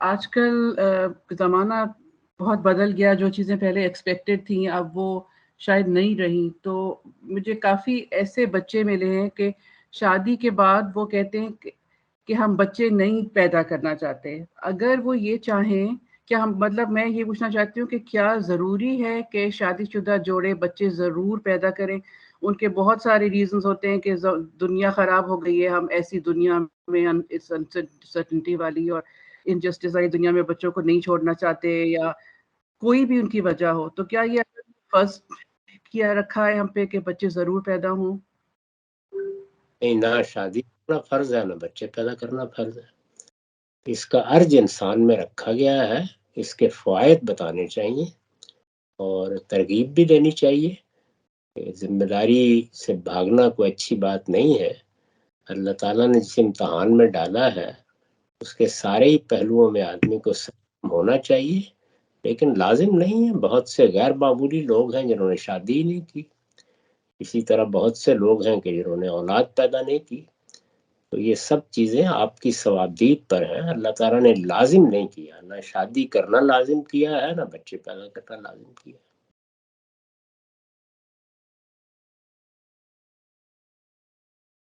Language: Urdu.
آج کل زمانہ بہت بدل گیا، جو چیزیں پہلے ایکسپیکٹڈ تھیں اب وہ شاید نہیں رہیں. تو مجھے کافی ایسے بچے ملے ہیں کہ شادی کے بعد وہ کہتے ہیں کہ ہم بچے نہیں پیدا کرنا چاہتے. اگر وہ یہ چاہیں کہ ہم، مطلب میں یہ پوچھنا چاہتی ہوں کہ کیا ضروری ہے کہ شادی شدہ جوڑے بچے ضرور پیدا کریں؟ ان کے بہت سارے ریزنز ہوتے ہیں کہ دنیا خراب ہو گئی ہے، ہم ایسی دنیا میں، ہم اس انسرٹنٹی والی اور انجسٹس والی دنیا میں بچوں کو نہیں چھوڑنا چاہتے، یا کوئی بھی ان کی وجہ ہو. تو کیا یہ فرسٹ کیا رکھا ہے ہم پہ کہ بچے ضرور پیدا ہوں؟ نہیں، نہ شادی کرنا فرض ہے، نہ بچے پیدا کرنا فرض ہے. اس کا عرض انسان میں رکھا گیا ہے، اس کے فوائد بتانے چاہیے اور ترغیب بھی دینی چاہیے. ذمہ داری سے بھاگنا کوئی اچھی بات نہیں ہے. اللہ تعالیٰ نے جس امتحان میں ڈالا ہے اس کے سارے ہی پہلوؤں میں آدمی کو سلام ہونا چاہیے، لیکن لازم نہیں ہے. بہت سے غیر معمولی لوگ ہیں جنہوں نے شادی ہی نہیں کی، اسی طرح بہت سے لوگ ہیں کہ جنہوں نے اولاد پیدا نہیں کی. تو یہ سب چیزیں آپ کی ثوابدید پر ہیں. اللہ تعالیٰ نے لازم نہیں کیا، نہ شادی کرنا لازم کیا ہے، نہ بچے پیدا کرنا لازم کیا ہے.